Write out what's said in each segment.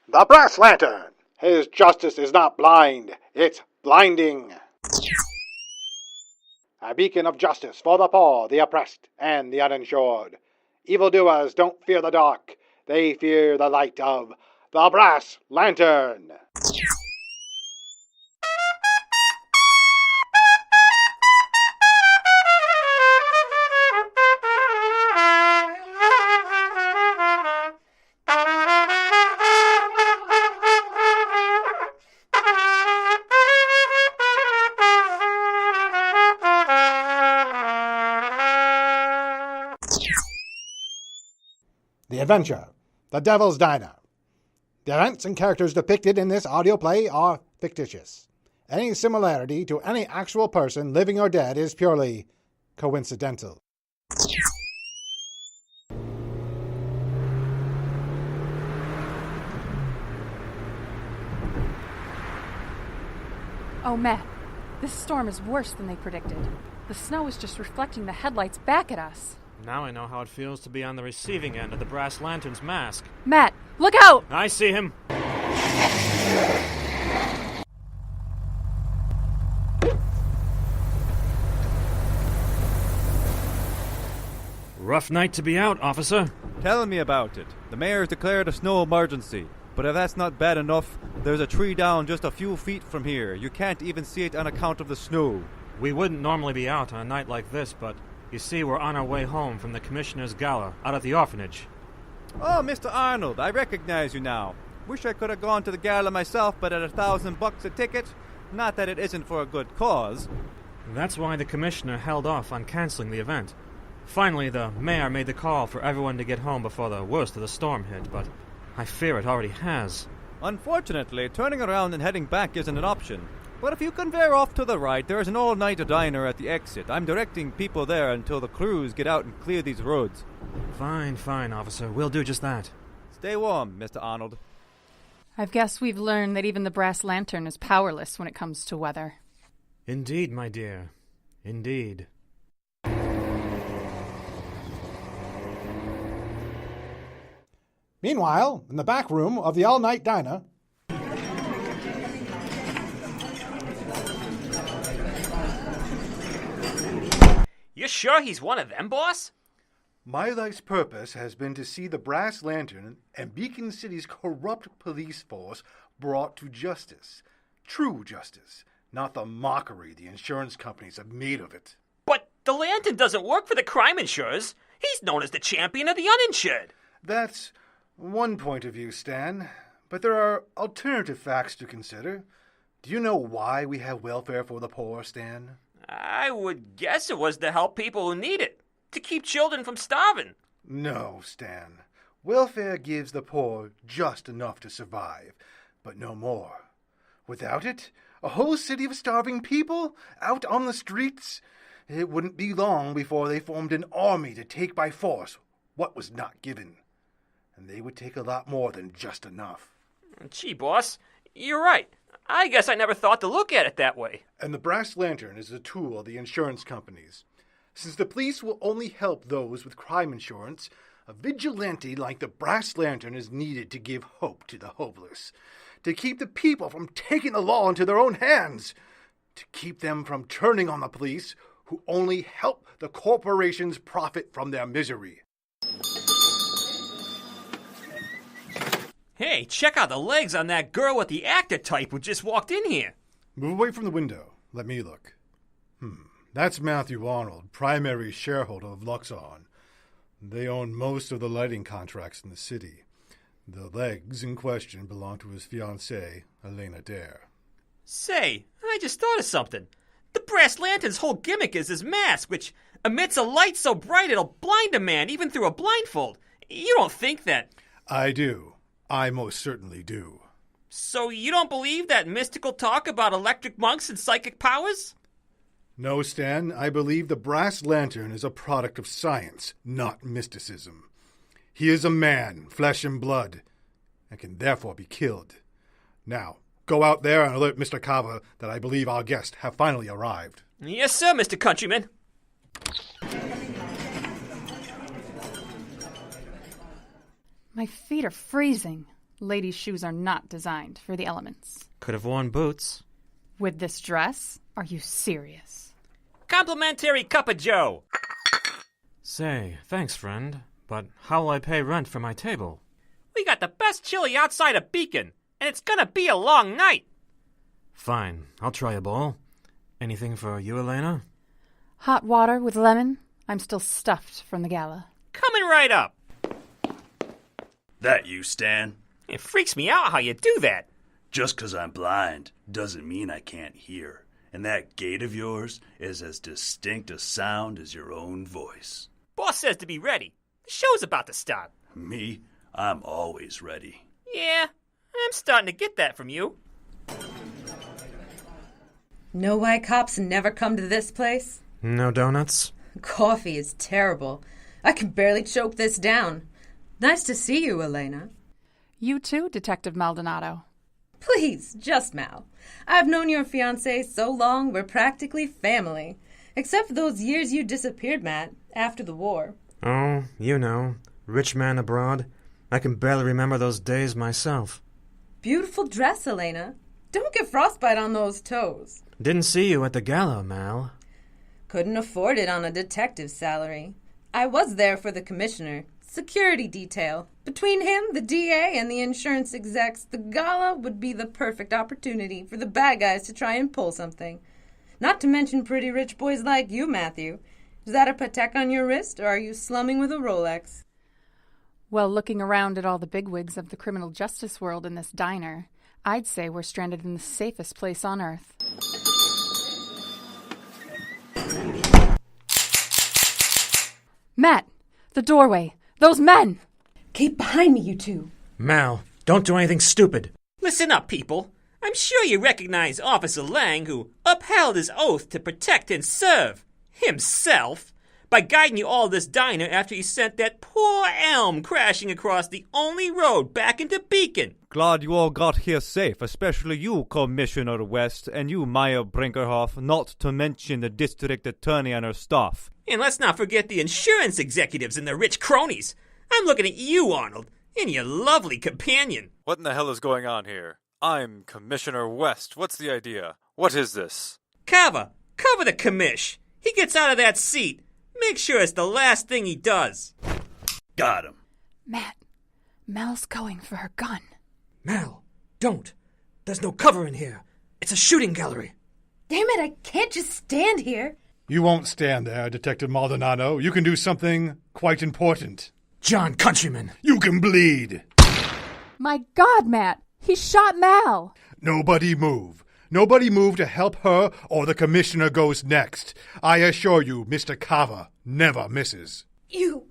The Brass Lantern! His justice is not blind, it's blinding. A beacon of justice for the poor, the oppressed, and the uninsured. Evildoers don't fear the dark, they fear the light of the Brass Lantern. The Adventure, The Devil's Diner. The events and characters depicted in this audio play are fictitious. Any similarity to any actual person, living or dead, is purely coincidental. Oh, Matt, this storm is worse than they predicted. The snow is just reflecting the headlights back at us. Now I know how it feels to be on the receiving end of the Brass Lantern's mask. Matt, look out! I see him. Rough night to be out, officer. Tell me about it. The mayor's declared a snow emergency. But if that's not bad enough, there's a tree down just a few feet from here. You can't even see it on account of the snow. We wouldn't normally be out on a night like this, but you see, we're on our way home from the Commissioner's Gala out at the orphanage. Oh, Mr. Arnold, I recognize you now. Wish I could have gone to the gala myself, but at $1,000 a ticket. Not that it isn't for a good cause. That's why the Commissioner held off on canceling the event. Finally, the mayor made the call for everyone to get home before the worst of the storm hit, but I fear it already has. Unfortunately, turning around and heading back isn't an option. But if you can veer off to the right, there's an all-night diner at the exit. I'm directing people there until the crews get out and clear these roads. Fine, officer. We'll do just that. Stay warm, Mr. Arnold. I guess we've learned that even the Brass Lantern is powerless when it comes to weather. Indeed, my dear. Indeed. Meanwhile, in the back room of the all-night diner... You sure he's one of them, boss? My life's purpose has been to see the Brass Lantern and Beacon City's corrupt police force brought to justice. True justice, not the mockery the insurance companies have made of it. But the Lantern doesn't work for the crime insurers. He's known as the champion of the uninsured. That's one point of view, Stan. But there are alternative facts to consider. Do you know why we have welfare for the poor, Stan? I would guess it was to help people who need it. To keep children from starving. No, Stan. Welfare gives the poor just enough to survive, but no more. Without it, a whole city of starving people out on the streets, it wouldn't be long before they formed an army to take by force what was not given. And they would take a lot more than just enough. Gee, boss, you're right. I guess I never thought to look at it that way. And the Brass Lantern is a tool of the insurance companies. Since the police will only help those with crime insurance, a vigilante like the Brass Lantern is needed to give hope to the hopeless, to keep the people from taking the law into their own hands, to keep them from turning on the police who only help the corporations profit from their misery. Hey, check out the legs on that girl with the actor type who just walked in here. Move away from the window. Let me look. That's Matthew Arnold, primary shareholder of Luxon. They own most of the lighting contracts in the city. The legs in question belong to his fiancée, Elena Dare. Say, I just thought of something. The Brass Lantern's whole gimmick is his mask, which emits a light so bright it'll blind a man even through a blindfold. You don't think that... I do. I most certainly do. So you don't believe that mystical talk about electric monks and psychic powers? No, Stan, I believe the Brass Lantern is a product of science, not mysticism. He is a man, flesh and blood, and can therefore be killed. Now, go out there and alert Mr. Kava that I believe our guests have finally arrived. Yes, sir, Mr. Countryman. My feet are freezing. Ladies' shoes are not designed for the elements. Could have worn boots. With this dress? Are you serious? Complimentary cup of joe. Say, thanks, friend. But how will I pay rent for my table? We got the best chili outside of Beacon, and it's gonna be a long night. Fine, I'll try a bowl. Anything for you, Elena? Hot water with lemon? I'm still stuffed from the gala. Coming right up. That you, Stan? It freaks me out how you do that. Just 'cause I'm blind doesn't mean I can't hear. And that gait of yours is as distinct a sound as your own voice. Boss says to be ready. The show's about to start. Me? I'm always ready. Yeah, I'm starting to get that from you. Know why cops never come to this place? No donuts? Coffee is terrible. I can barely choke this down. Nice to see you, Elena. You too, Detective Maldonado. Please, just Mal. I've known your fiancé so long we're practically family. Except for those years you disappeared, Matt, after the war. Oh, you know, rich man abroad. I can barely remember those days myself. Beautiful dress, Elena. Don't get frostbite on those toes. Didn't see you at the gala, Mal. Couldn't afford it on a detective's salary. I was there for the commissioner. Security detail. Between him, the DA, and the insurance execs, the gala would be the perfect opportunity for the bad guys to try and pull something. Not to mention pretty rich boys like you, Matthew. Is that a Patek on your wrist, or are you slumming with a Rolex? Well, looking around at all the bigwigs of the criminal justice world in this diner, I'd say we're stranded in the safest place on Earth. Matt! The doorway! Those men! Keep behind me, you two. Mal, don't do anything stupid. Listen up, people. I'm sure you recognize Officer Lang, who upheld his oath to protect and serve himself by guiding you all this diner after he sent that poor Elm crashing across the only road back into Beacon. Glad you all got here safe, especially you, Commissioner West, and you, Maya Brinkerhoff, not to mention the district attorney and her staff. And let's not forget the insurance executives and their rich cronies. I'm looking at you, Arnold, and your lovely companion. What in the hell is going on here? I'm Commissioner West. What's the idea? What is this? Cover the commish. He gets out of that seat. Make sure it's the last thing he does. Got him. Matt, Mel's going for her gun. Mal, don't. There's no cover in here. It's a shooting gallery. Damn it, I can't just stand here. You won't stand there, Detective Maldonado. You can do something quite important. John Countryman. You can bleed. My God, Matt! He shot Mal! Nobody move. Nobody move to help her, or the commissioner goes next. I assure you, Mr. Kava never misses. You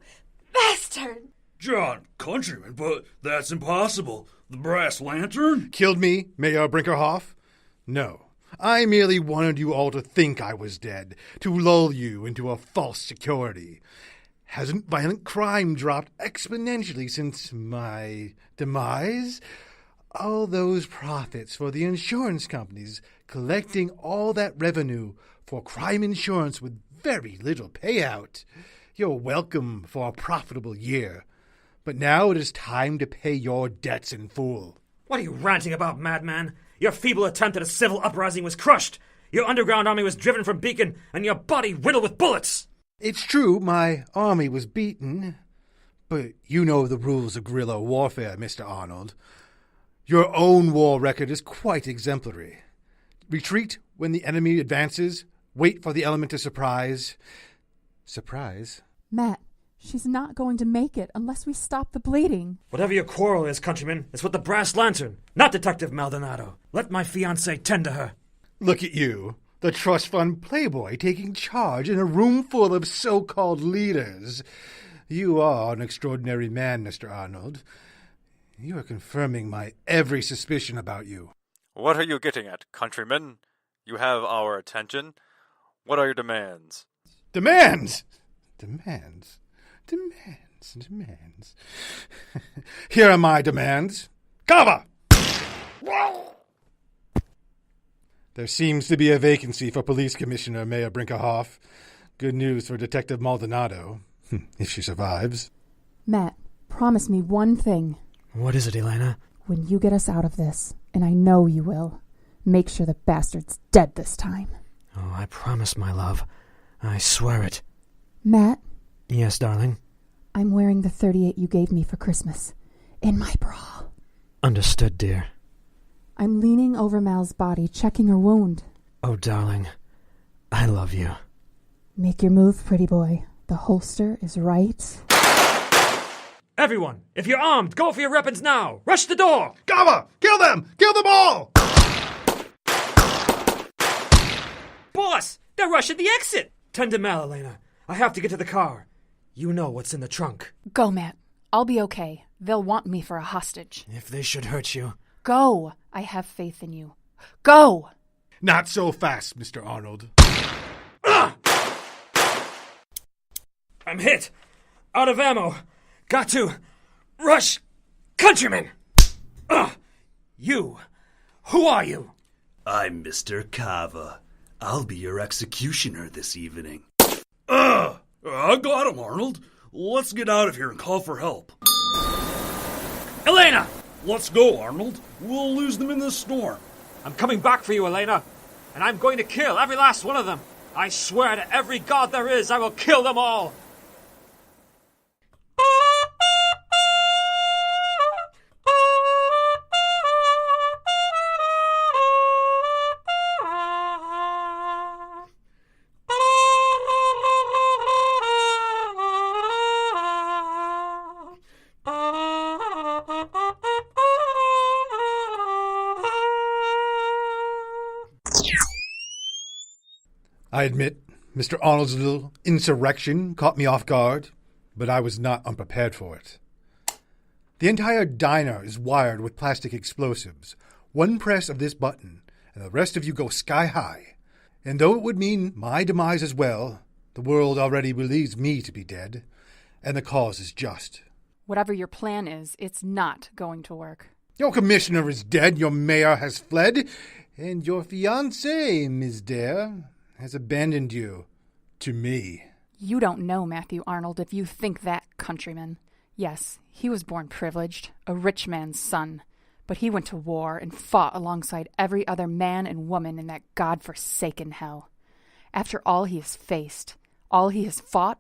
bastard! John Countryman, but that's impossible. The brass lantern? Killed me, Mayor Brinkerhoff? No. I merely wanted you all to think I was dead, to lull you into a false security. Hasn't violent crime dropped exponentially since my demise? All those profits for the insurance companies, collecting all that revenue for crime insurance with very little payout. You're welcome for a profitable year. But now it is time to pay your debts in full. What are you ranting about, madman? Your feeble attempt at a civil uprising was crushed. Your underground army was driven from Beacon, and your body riddled with bullets. It's true my army was beaten, but you know the rules of guerrilla warfare, Mr. Arnold. Your own war record is quite exemplary. Retreat when the enemy advances, wait for the element to surprise. Surprise? Matt, she's not going to make it unless we stop the bleeding. Whatever your quarrel is, Countryman, it's with the brass lantern, not Detective Maldonado. Let my fiancée tend to her. Look at you, the trust fund playboy taking charge in a room full of so-called leaders. You are an extraordinary man, Mr. Arnold. You are confirming my every suspicion about you. What are you getting at, Countryman? You have our attention. What are your demands? Demands! Demands. Here are my demands. Cover! There seems to be a vacancy for Police Commissioner Mayor Brinkerhoff. Good news for Detective Maldonado, if she survives. Matt, promise me one thing. What is it, Elena? When you get us out of this, and I know you will, make sure the bastard's dead this time. Oh, I promise, my love. I swear it. Matt? Yes, darling? I'm wearing the 38 you gave me for Christmas. In my bra. Understood, dear. I'm leaning over Mal's body, checking her wound. Oh, darling. I love you. Make your move, pretty boy. The holster is right. Everyone, if you're armed, go for your weapons now! Rush the door! Gaba! Kill them! Kill them all! Boss, they're rushing the exit! Tend to Mal, Elena. I have to get to the car. You know what's in the trunk. Go, Matt. I'll be okay. They'll want me for a hostage. If they should hurt you. Go! I have faith in you. Go! Not so fast, Mr. Arnold. I'm hit! Out of ammo! Got to rush Countryman! You! Who are you? I'm Mr. Kava. I'll be your executioner this evening. I got him, Arnold. Let's get out of here and call for help. Elena! Let's go, Arnold. We'll lose them in this storm. I'm coming back for you, Elena. And I'm going to kill every last one of them. I swear to every god there is, I will kill them all. I admit, Mr. Arnold's little insurrection caught me off guard, but I was not unprepared for it. The entire diner is wired with plastic explosives. One press of this button, and the rest of you go sky high. And though it would mean my demise as well, the world already believes me to be dead, and the cause is just. Whatever your plan is, it's not going to work. Your commissioner is dead, your mayor has fled, and your fiancée, Ms. Dare, has abandoned you to me. You don't know Matthew Arnold if you think that, Countryman. Yes, he was born privileged, a rich man's son, but he went to war and fought alongside every other man and woman in that God-forsaken hell. After all he has faced, all he has fought,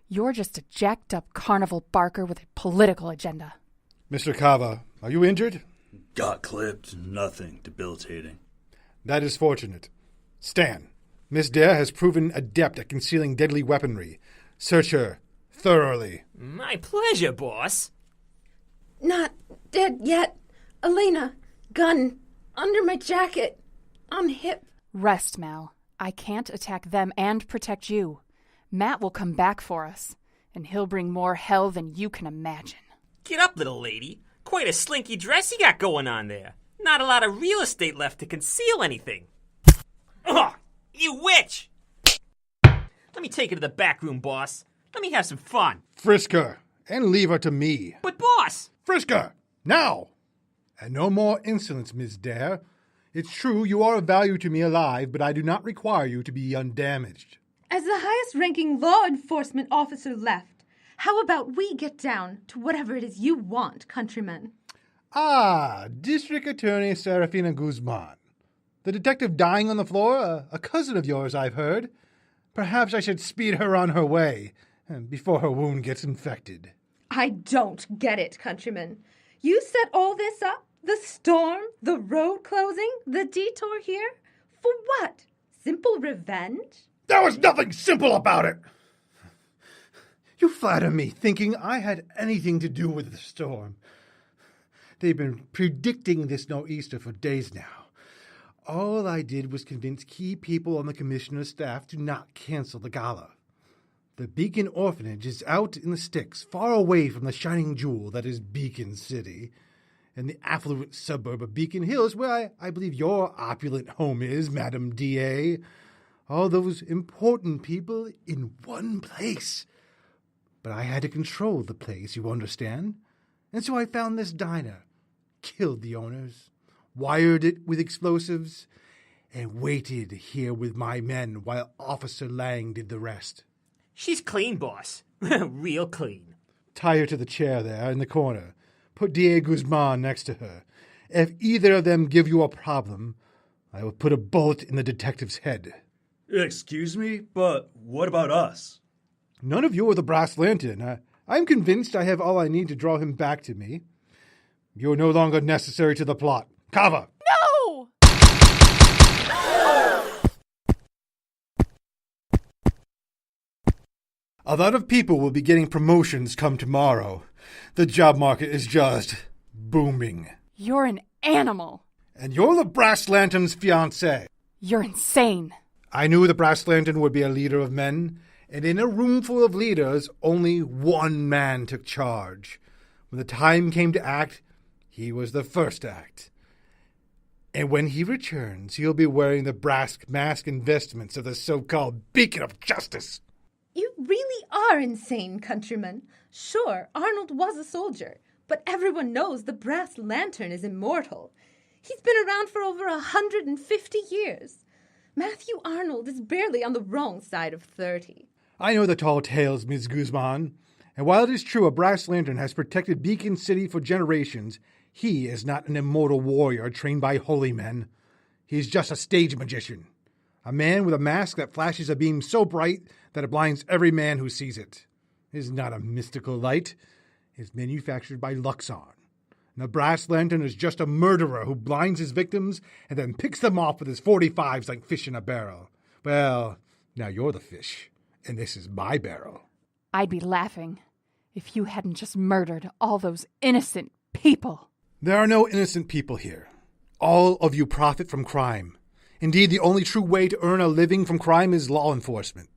you're just a jacked-up carnival barker with a political agenda. Mr. Kava, are you injured? Got clipped. Nothing debilitating. That is fortunate. Stan, Miss Dare has proven adept at concealing deadly weaponry. Search her thoroughly. My pleasure, boss. Not dead yet. Elena, gun, under my jacket, on hip. Rest, Mal. I can't attack them and protect you. Matt will come back for us, and he'll bring more hell than you can imagine. Get up, little lady. Quite a slinky dress you got going on there. Not a lot of real estate left to conceal anything. Ugh, you witch! Let me take her to the back room, boss. Let me have some fun. Frisk her, and leave her to me. But, boss! Frisk her, now! And no more insolence, Miss Dare. It's true you are of value to me alive, but I do not require you to be undamaged. As the highest-ranking law enforcement officer left, how about we get down to whatever it is you want, Countryman? Ah, District Attorney Serafina Guzman. The detective dying on the floor, a cousin of yours, I've heard. Perhaps I should speed her on her way, before her wound gets infected. I don't get it, Countryman. You set all this up? The storm, the road closing, the detour here? For what? Simple revenge? There was nothing simple about it! You flatter me, thinking I had anything to do with the storm. They've been predicting this nor'easter for days now. All I did was convince key people on the commissioner's staff to not cancel the gala. The Beacon Orphanage is out in the sticks, far away from the shining jewel that is Beacon City, in the affluent suburb of Beacon Hills, where I believe your opulent home is, Madam D.A. All those important people in one place. But I had to control the place, you understand? And so I found this diner, killed the owners, wired it with explosives, and waited here with my men while Officer Lang did the rest. She's clean, boss. Real clean. Tie her to the chair there in the corner. Put D.A. Guzman next to her. If either of them give you a problem, I will put a bullet in the detective's head. Excuse me, but what about us? None of you are the Brass Lantern. I'm convinced I have all I need to draw him back to me. You're no longer necessary to the plot. Kava! No! A lot of people will be getting promotions come tomorrow. The job market is just booming. You're an animal. And you're the Brass Lantern's fiancé. You're insane. I knew the Brass Lantern would be a leader of men, and in a room full of leaders, only one man took charge. When the time came to act, he was the first to act. And when he returns, he'll be wearing the brass mask and vestments of the so-called beacon of justice. You really are insane, Countryman. Sure, Arnold was a soldier, but everyone knows the Brass Lantern is immortal. He's been around for over 150 years. Matthew Arnold is barely on the wrong side of 30. I know the tall tales, Ms. Guzman. And while it is true a Brass Lantern has protected Beacon City for generations, he is not an immortal warrior trained by holy men. He's just a stage magician. A man with a mask that flashes a beam so bright that it blinds every man who sees it. It is not a mystical light. It is manufactured by Luxon. And the Brass Lantern is just a murderer who blinds his victims and then picks them off with his 45s like fish in a barrel. Well, now you're the fish, and this is my barrel. I'd be laughing if you hadn't just murdered all those innocent people. There are no innocent people here. All of you profit from crime. Indeed, the only true way to earn a living from crime is law enforcement.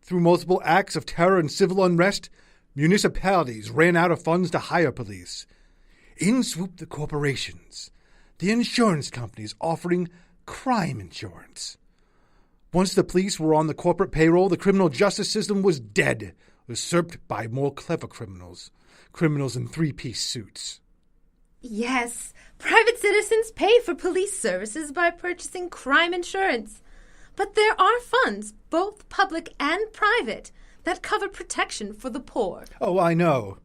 Through multiple acts of terror and civil unrest, municipalities ran out of funds to hire police. In swooped the corporations, the insurance companies offering crime insurance. Once the police were on the corporate payroll, the criminal justice system was dead, usurped by more clever criminals in three-piece suits. Yes, private citizens pay for police services by purchasing crime insurance. But there are funds, both public and private, that cover protection for the poor. Oh, I know.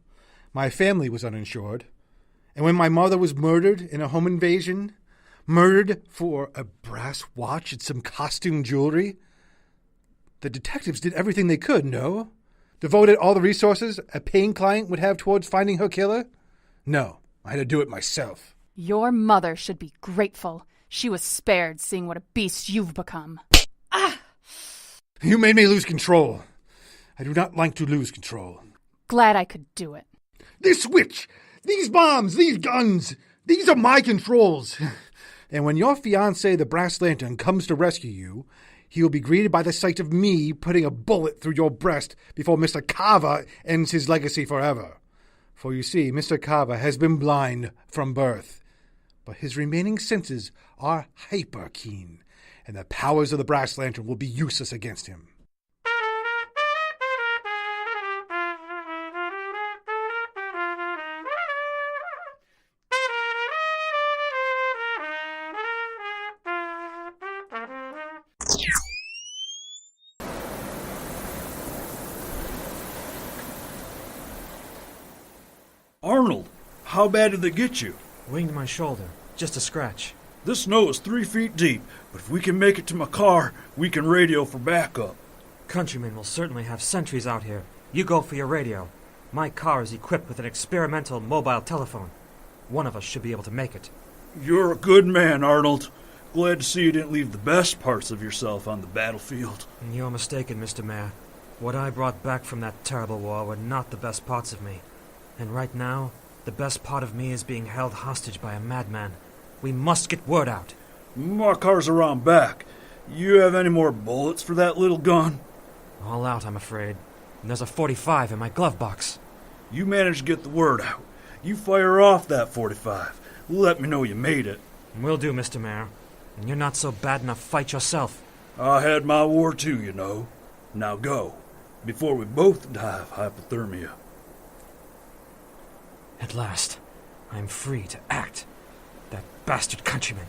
My family was uninsured. And when my mother was murdered in a home invasion, murdered for a brass watch and some costume jewelry, the detectives did everything they could, no? Devoted all the resources a paying client would have towards finding her killer? No, I had to do it myself. Your mother should be grateful. She was spared seeing what a beast you've become. Ah! You made me lose control. I do not like to lose control. Glad I could do it. This switch! These bombs! These guns! These are my controls! And when your fiancé, the Brass Lantern, comes to rescue you, he will be greeted by the sight of me putting a bullet through your breast before Mr. Kava ends his legacy forever. For you see, Mr. Kava has been blind from birth, but his remaining senses are hyper-keen, and the powers of the Brass Lantern will be useless against him. Arnold, how bad did they get you? Winged my shoulder. Just a scratch. This snow is 3 feet deep, but if we can make it to my car, we can radio for backup. Countryman will certainly have sentries out here. You go for your radio. My car is equipped with an experimental mobile telephone. One of us should be able to make it. You're a good man, Arnold. Glad to see you didn't leave the best parts of yourself on the battlefield. You're mistaken, Mr. Mayor. What I brought back from that terrible war were not the best parts of me. And right now, the best part of me is being held hostage by a madman. We must get word out. My car's around back. You have any more bullets for that little gun? All out, I'm afraid. And there's a 45 in my glove box. You managed to get the word out. You fire off that 45. Let me know you made it. Will do, Mr. Mayor. And you're not so bad enough fight yourself. I had my war too, you know. Now go, before we both die of hypothermia. At last, I am free to act. That bastard Countryman.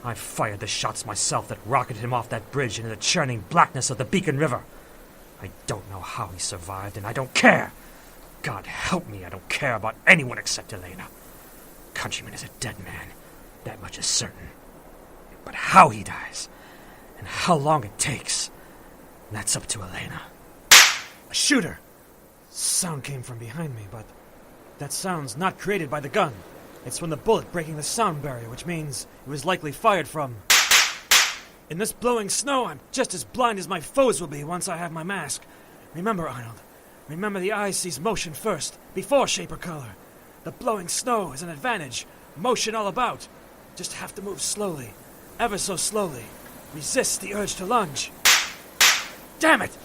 I fired the shots myself that rocketed him off that bridge into the churning blackness of the Beacon River. I don't know how he survived, and I don't care. God help me, I don't care about anyone except Elena. Countryman is a dead man. That much is certain. But how he dies, and how long it takes, that's up to Elena. A shooter! Sound came from behind me, but that sound's not created by the gun. It's from the bullet breaking the sound barrier, which means it was likely fired from... In this blowing snow, I'm just as blind as my foes will be once I have my mask. Remember, Arnold. Remember the eye sees motion first, before shape or color. The blowing snow is an advantage. Motion all about. Just have to move slowly. Ever so slowly. Resist the urge to lunge. Damn it!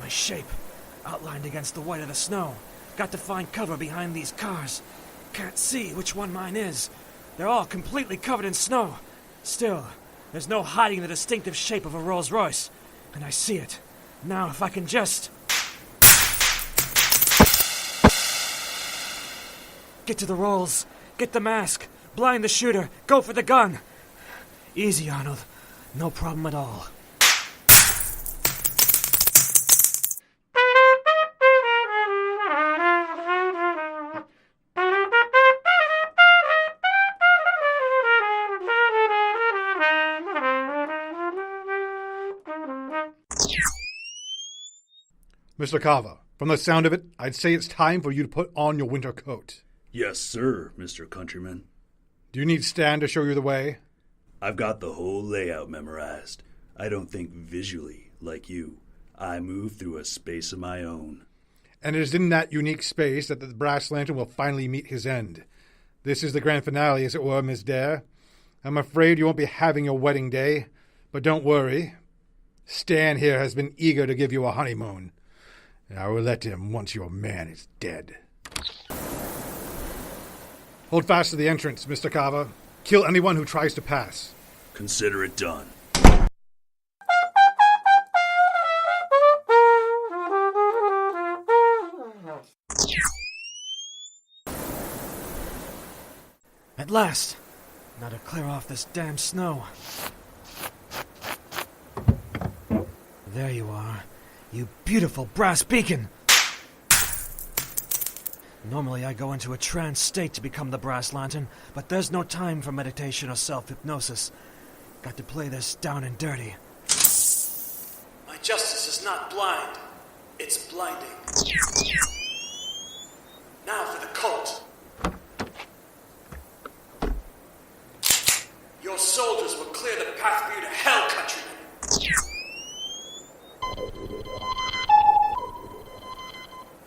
My shape. Outlined against the white of the snow. Got to find cover behind these cars. Can't see which one mine is. They're all completely covered in snow. Still, there's no hiding the distinctive shape of a Rolls Royce. And I see it. Now if I can just... Get to the rolls. Get the mask. Blind the shooter. Go for the gun. Easy, Arnold. No problem at all. Mr. Carver, from the sound of it, I'd say it's time for you to put on your winter coat. Yes, sir, Mr. Countryman. Do you need Stan to show you the way? I've got the whole layout memorized. I don't think visually, like you. I move through a space of my own. And it is in that unique space that the brass lantern will finally meet his end. This is the grand finale, as it were, Miss Dare. I'm afraid you won't be having your wedding day, but don't worry. Stan here has been eager to give you a honeymoon. And I will let him once your man is dead. Hold fast to the entrance, Mr. Carver. Kill anyone who tries to pass. Consider it done. At last! Now to clear off this damn snow. There you are. You beautiful brass beacon! Normally I go into a trance state to become the brass lantern, but there's no time for meditation or self-hypnosis. Got to play this down and dirty. My justice is not blind. It's blinding. Now for the cult. Your soldiers will clear the path for you to hell, countrymen.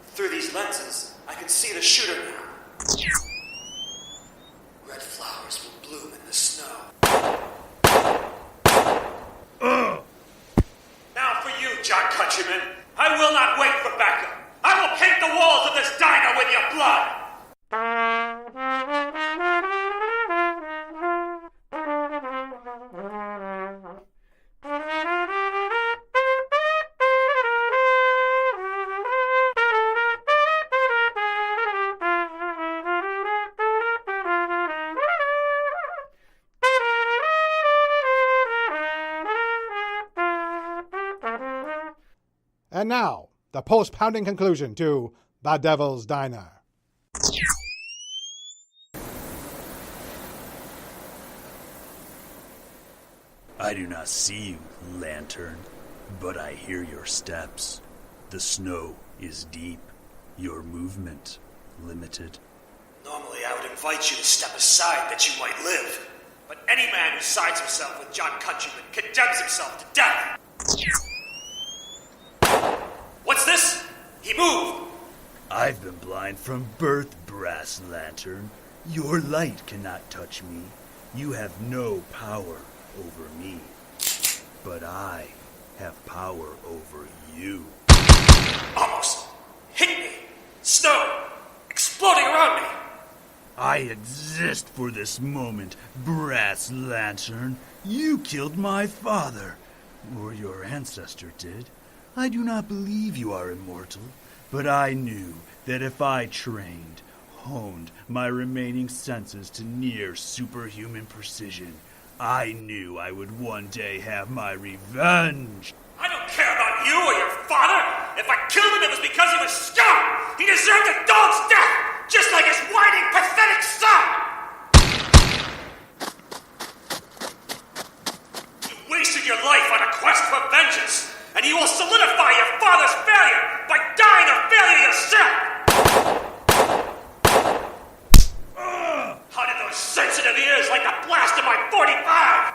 Through these lenses, I can see the shooter now. Red flowers will bloom in the snow. Now for you, John Countryman. I will not wait for backup. I will paint the walls of this diner with your blood. And now, the post-pounding conclusion to The Devil's Diner. I do not see you, Lantern, but I hear your steps. The snow is deep, your movement limited. Normally I would invite you to step aside that you might live. But any man who sides himself with John Countryman condemns himself to death. What's this? He moved! I've been blind from birth, Brass Lantern. Your light cannot touch me. You have no power over me. But I have power over you. Almost hit me! Snow exploding around me! I exist for this moment, Brass Lantern. You killed my father, or your ancestor did. I do not believe you are immortal, but I knew that if I trained, honed my remaining senses to near superhuman precision, I knew I would one day have my revenge. I don't care about you or your father! If I killed him, it was because he was scum! He deserved a dog's death, just like his whining, pathetic son! You wasted your life on a quest for vengeance, and you will solidify your father's failure by dying of failure yourself! How did those sensitive ears like the blast of my 45?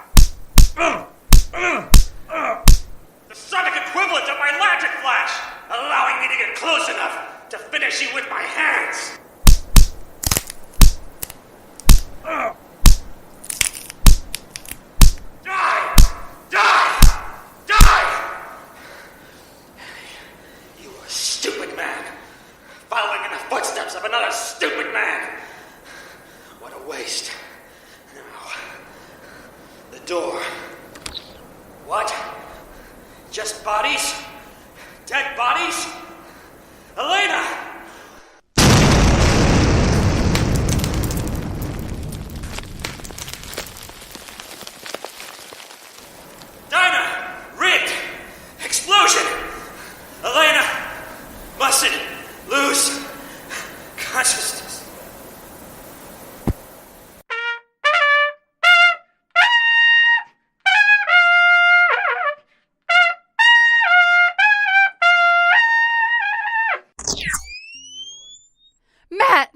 The sonic equivalent of my lantern flash, allowing me to get close enough to finish you with my hands. Die! Die! Die! You are a stupid man, following in the footsteps of another stupid man. What a waste. Now, the door. What? Just bodies? Dead bodies? Elena! Diner! Rigged! Explosion! Elena! Mustn't lose consciousness. Matt!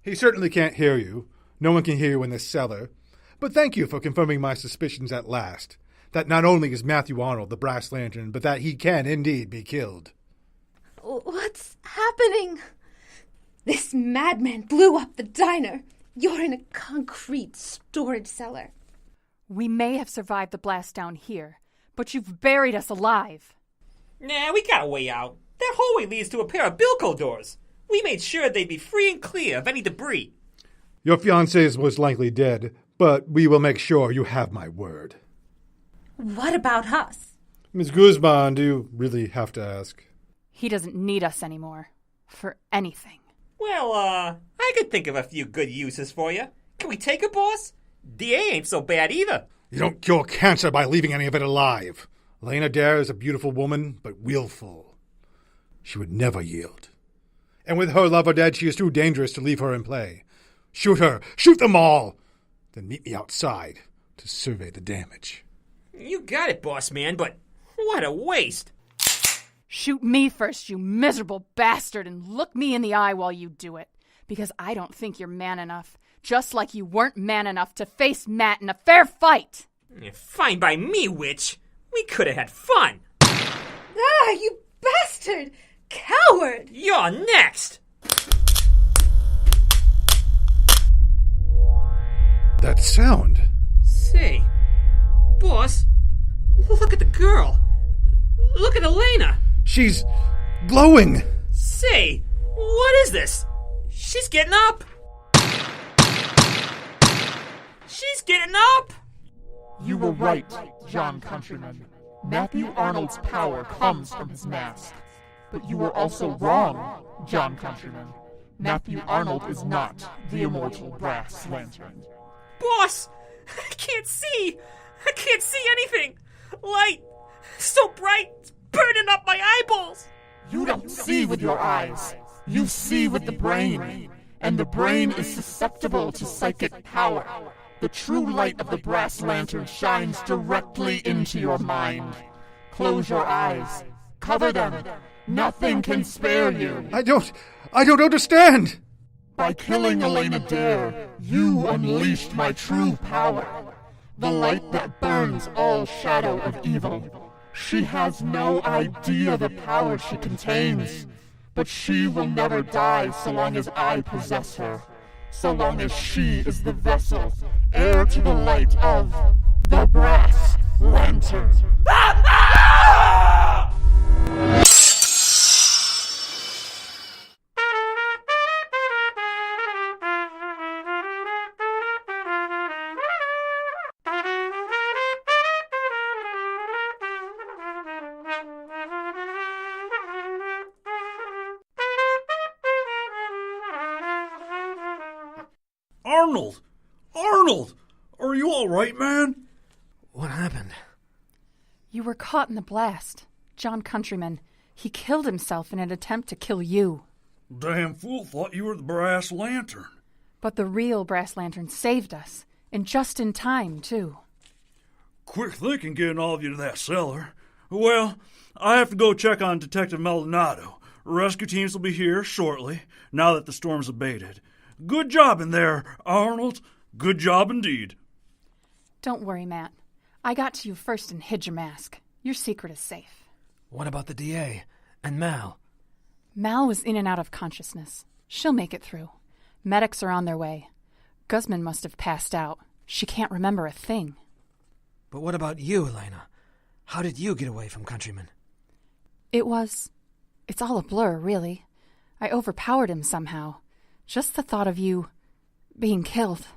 He certainly can't hear you. No one can hear you in this cellar. But thank you for confirming my suspicions at last. That not only is Matthew Arnold the Brass Lantern, but that he can indeed be killed. What's happening? This madman blew up the diner. You're in a concrete storage cellar. We may have survived the blast down here, but you've buried us alive. Nah, we got a way out. That hallway leads to a pair of Bilko doors. We made sure they'd be free and clear of any debris. Your fiancé is most likely dead, but we will make sure you have my word. What about us? Miss Guzman, do you really have to ask? He doesn't need us anymore. For anything. Well, I could think of a few good uses for you. Can we take her, boss? DA ain't so bad either. You don't cure cancer by leaving any of it alive. Elena Dare is a beautiful woman, but willful. She would never yield. And with her lover dead, she is too dangerous to leave her in play. Shoot her! Shoot them all! Then meet me outside to survey the damage. You got it, boss man, but what a waste. Shoot me first, you miserable bastard, and look me in the eye while you do it. Because I don't think you're man enough. Just like you weren't man enough to face Matt in a fair fight. Fine by me, witch. We could have had fun. Ah, you bastard! Coward! You're next! That sound. Say, boss, look at the girl. Look at Elena. She's glowing. Say, what is this? She's getting up. She's getting up. You were right, John Countryman. Matthew Arnold's power comes from his mask. But you were also wrong, John Countryman. Matthew Arnold is not the immortal Brass Lantern. Boss, I can't see. I can't see anything. Light, so bright, it's burning up my eyeballs. You don't see with your eyes. You see with the brain. And the brain is susceptible to psychic power. The true light of the Brass Lantern shines directly into your mind. Close your eyes. Cover them. Nothing can spare you. I don't understand. By killing Elena Dare, you unleashed my true power. The light that burns all shadow of evil. She has no idea the power she contains. But she will never die so long as I possess her. So long as she is the vessel, heir to the light of the Brass Lantern. Arnold! Arnold! Are you all right, man? What happened? You were caught in the blast. John Countryman. He killed himself in an attempt to kill you. Damn fool thought you were the Brass Lantern. But the real Brass Lantern saved us, and just in time, too. Quick thinking getting all of you to that cellar. Well, I have to go check on Detective Maldonado. Rescue teams will be here shortly, now that the storm's abated. Good job in there, Arnold. Good job indeed. Don't worry, Matt. I got to you first and hid your mask. Your secret is safe. What about the DA? And Mal? Mal was in and out of consciousness. She'll make it through. Medics are on their way. Guzman must have passed out. She can't remember a thing. But what about you, Elena? How did you get away from Countryman? It's all a blur, really. I overpowered him somehow. Just the thought of you being killed.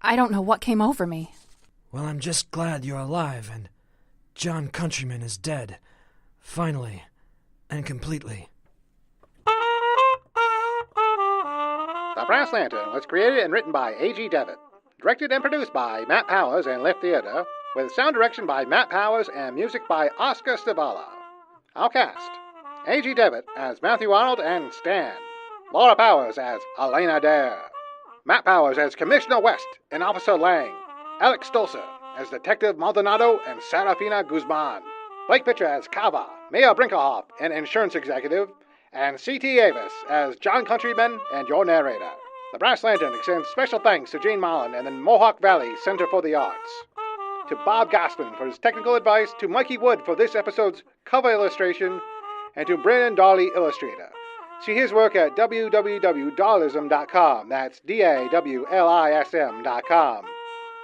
I don't know what came over me. Well, I'm just glad you're alive, and John Countryman is dead. Finally. And completely. The Brass Lantern was created and written by A.G. Devitt. Directed and produced by Matt Powers and Left Theater, with sound direction by Matt Powers and music by Oscar Stavala. Our cast: A.G. Devitt as Matthew Arnold and Stan. Laura Powers as Elena Dare. Matt Powers as Commissioner West and Officer Lang. Alex Stolzer as Detective Maldonado and Serafina Guzman. Blake Pitcher as Kava, Mayor Brinkerhoff, and Insurance Executive. And C.T. Avis as John Countryman and your narrator. The Brass Lantern extends special thanks to Gene Mullen and the Mohawk Valley Center for the Arts. To Bob Gaspin for his technical advice, to Mikey Wood for this episode's cover illustration, and to Brandon Darley, illustrator. See his work at www.darlism.com. That's DAWLISM.com.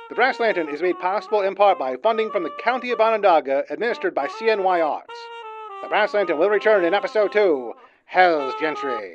The Brass Lantern is made possible in part by funding from the County of Onondaga, administered by CNY Arts. The Brass Lantern will return in Episode 2, Hell's Gentry.